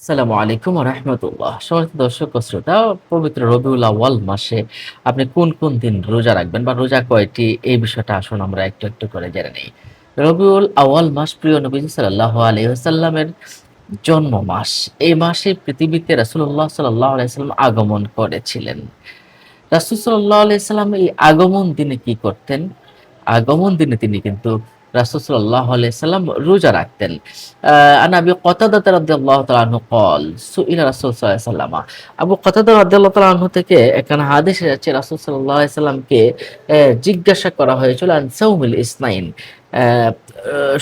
আসসালামু আলাইকুম ওয়া রাহমাতুল্লাহ। সম্মানিত দর্শক ও শ্রোতা, পবিত্র রবিউল আউয়াল মাসে আপনি কোন, কোন দিন রোজা রাখবেন বা রোজা কয়টি এই বিষয়টা আসুন আমরা একটু, একটু করে জেনে নেই। রবিউল আউয়াল মাস প্রিয় নবীজি সাল্লাল্লাহু আলাইহি ওয়াসাল্লামের জন্ম মাস। এই মাসে পৃথিবীতে রাসূলুল্লাহ সাল্লাল্লাহু আলাইহি ওয়াসাল্লাম আগমন করেছিলেন। রাসূল সাল্লাল্লাহু আলাইহি ওয়াসাল্লাম এই আগমন দিনে কি করতেন? আগমন দিনে তিনি কিন্তু রাসূল সাল্লাল্লাহু আলাইহি সাল্লাম রোজা রাখতেন। আন আবি কতাদাহ রাদিয়াল্লাহু তাআলা আনহু ক্বাল সুইলা রাসূল সাল্লাল্লাহু আলাইহি ওয়াসাল্লাম। আবু কতাদা রাদিয়াল্লাহু তাআলা আনহু থেকে একখানা হাদিস এসেছে রাসূল সাল্লাল্লাহু আলাইহি সাল্লামকে জিজ্ঞাসা করা হয়েছিল আন সাওমিল ইসনাইন। অ্যা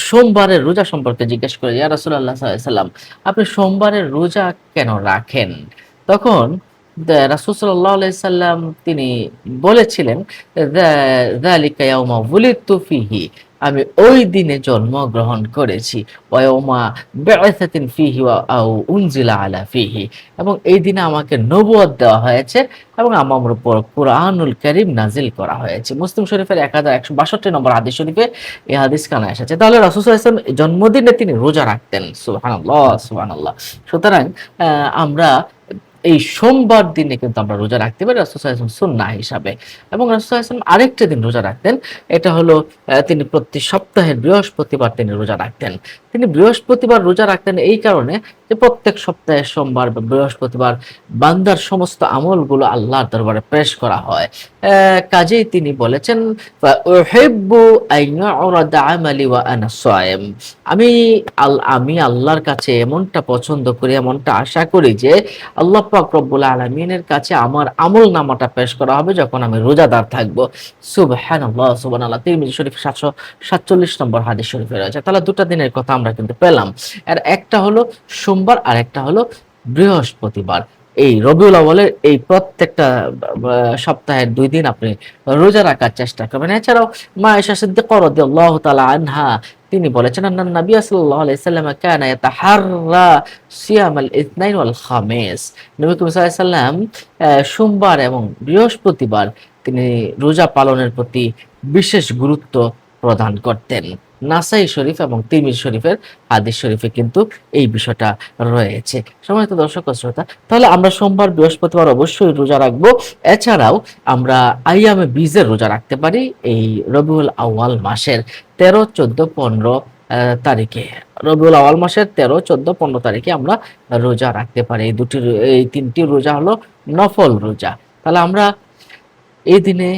সোমবারের রোজা সম্পর্কে জিজ্ঞেস করে, ইয়া রাসূলুল্লাহ সাল্লাল্লাহু আলাইহি সাল্লাম, আপনি সোমবারের রোজা কেন রাখেন? তখন রাসূল সাল্লাল্লাহু আলাইহি সাল্লাম তিনি বলেছিলেন, যালিকা ইয়াউমা উলিদতু ফিহি, আমি ওই দিনে জন্মগ্রহণ করেছি। ওয়া ইয়াউমা বি'সাতিন ফিহি ওয়া আও উনজিলা আলা ফিহি, এবং এই দিনে আমাকে নবুয়ত দেওয়া হয়েছে এবং আমার উপর কুরআনুল কারীম নাজিল করা হয়েছে। মুসলিম শরীফের 1162 নম্বর হাদিস শরীফে এই হাদিস কানা এসেছে। তাহলে রাসূল সাল্লাল্লাহু আলাইহি ওয়াসাল্লাম জন্মদিনে তিনি রোজা রাখতেন। সুবহানাল্লাহ, সুবহানাল্লাহ। সুতরাং আমরা এই সোমবার দিনে কিন্তু আমরা রোজা রাখতে পারি রাসূল সাল্লাল্লাহু আলাইহি ওয়াসাল্লাম সুন্নাহ হিসাবে। এবং রাসূল সাল্লাল্লাহু আলাইহি ওয়াসাল্লাম আরেকটা দিন রোজা রাখতেন। এটা হলো তিনি প্রতি সপ্তাহের বৃহস্পতিবার তিনি রোজা রাখতেন। তিনি বৃহস্পতিবার রোজা রাখতেন এই কারণে যে প্রত্যেক সপ্তাহে সোমবার বা বৃহস্পতিবার বান্দার সমস্ত আমলগুলো আল্লাহর দরবারে পেশ করা হয়। কাজেই তিনি বলেছেন, উহিব্বু আন ইউরাদা আমালি ওয়া আনা সায়েম। আমি আমি আল্লাহর কাছে এমনটা পছন্দ করি, এমনটা আশা করি যে আল্লাহ পাক রব্বুল আলামিনের কাছে আমার আমলনামাটা পেশ করা হবে যখন আমি রোজাদার থাকব। সুবহানাল্লাহ, সুবহানাল্লাহ। তিরমিজি শরীফ ৭৪৭ নম্বর হাদিস শরীফে রয়েছে। তাহলে দুটা দিনের কথা আমরা কিন্তু পেলাম। এর একটা হলো সোমবার আর একটা হলো বৃহস্পতিবার। এই রবিউল আউয়ালের এই প্রত্যেকটা সপ্তাহের ২ দিন আপনি রোজা রাখার চেষ্টা করবেন। এছাড়াও মা আয়েশা সিদ্দিকা রাদিয়াল্লাহু তাআলা আনহা তিনি বলেছেন, আন্নান নবী সাল্লাল্লাহু আলাইহি ওয়াসাল্লাম কানা ইয়াতাহাররা সিয়ামাল ইথনাইন ওয়াল খামিস। নবী করিম সাল্লাল্লাহু আলাইহি ওয়াসাল্লাম সোমবার এবং বৃহস্পতিবার তিনি রোজা পালনের প্রতি বিশেষ গুরুত্ব প্রদান করতেন। নাসাই শরীফ এবং তিরমিজি শরীফের হাদিস শরীফে কিন্তু এই বিষয়টা রয়েছে। সম্মানিত দর্শক ও শ্রোতা, তাহলে আমরা সোমবার বৃহস্পতিবার অবশ্যই রোজা রাখবো। এছাড়াও আমরা আইয়ামে বীজের রোজা রাখতে পারি এই রবিউল আউয়াল মাসের ১৩, ১৪, ১৫ তারিখে। রবিউল আউয়াল মাসের ১৩, ১৪, ১৫ তারিখে আমরা রোজা রাখতে পারি। এই ৩টি রোজা হলো নফল রোজা। তাহলে আমরা এই দিনে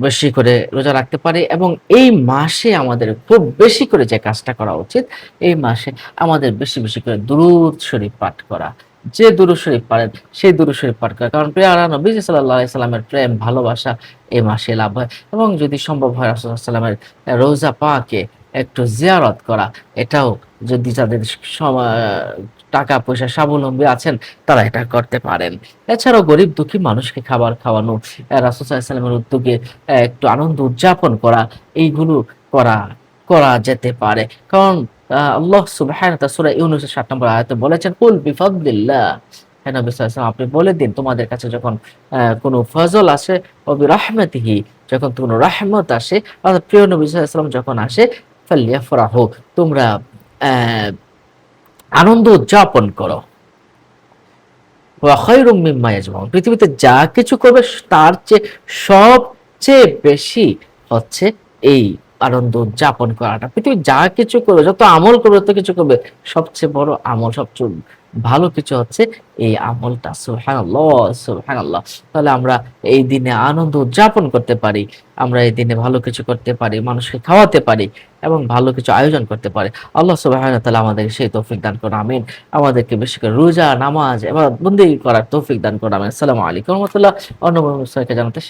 বেশি করে রোজা রাখতে পারি এবং এই মাসে আমাদের খুব বেশি করে যে কাজটা করা উচিত, এই মাসে আমাদের বেশি, বেশি করে দুরূদ শরীফ পাঠ করা। যে দুরূদ শরীফ পারেন সেই দুরূদ শরীফ পাঠ করা। কারণ পেয়ারা নবীজি সাল্লাল্লাহু আলাইহি সাল্লামের প্রেম ভালোবাসা এই মাসে লাভ হয় এবং যদি সম্ভব হয় রাসূলুল্লাহ সাল্লাল্লাহু আলাইহি ওয়াসাল্লামের রওজা পাকে একটু জিয়ারত করা, এটাও যদি যাদের টাকা পয়সা স্বাবলম্বী আছেন তারা এটা করতে পারেন। এছাড়াও গরিব দুঃখী মানুষকে খাবার খাওয়ানো, রাসূল সাল্লাল্লাহু আলাইহি ওয়াসাল্লামের উদ্যোগে একটু আনন্দ উদযাপন করা, এইগুলো করা করা যেতে পারে। কারণ আল্লাহ সুবহানাহু ওয়া তাআলা সূরা ইউনূসের ৭ নম্বর আয়াতে বলেছেন, কুল বিফাদলিল্লাহ, হে নবী সাল্লাল্লাহু আলাইহি ওয়াসাল্লাম আপনি বলে দিন তোমাদের কাছে যখন কোনো ফজল আসে, ওয়া বিরাহমাতিহি, যখন কোনো রাহমত আসে, অর্থাৎ প্রিয় নবী সাল্লাল্লাহু আলাইহি ওয়াসাল্লাম যখন আসে, ফালইফরাহু, তোমরা অ্যা আনন্দ উদযাপন করো। ওয়া খায়রুম মিম্মা ইয়াজমাউন, পৃথিবীতে যা কিছু করবে তার চেয়ে সবচেয়ে বেশি হচ্ছে এই আনন্দ উদযাপন করাটা। পৃথিবী যা কিছু করবে, যত আমল করবে, যত কিছু করবে, সবচেয়ে বড় আমল, সবচেয়ে ভালো কিছু হচ্ছে এই আমলটা। সুবহানাল্লাহ, সুবহানাল্লাহ। তাহলে আমরা এই দিনে আনন্দ উদযাপন করতে পারি, আমরা এই দিনে ভালো কিছু করতে পারি, মানুষকে খাওয়াতে পারি এবং ভালো কিছু আয়োজন করতে পারি। আল্লাহ সুবহানাহু ওয়া তাআলা আমাদেরকে সেই তৌফিক দান করুন। আমিন। আমাদেরকে বেশি করে রোজা, নামাজ, ইবাদত বন্দেগী করার তৌফিক দান করুন। আমিন। আসসালামু আলাইকুম ওয়া রাহমাতুল্লাহ। অন্য বিষয়কে জানাতে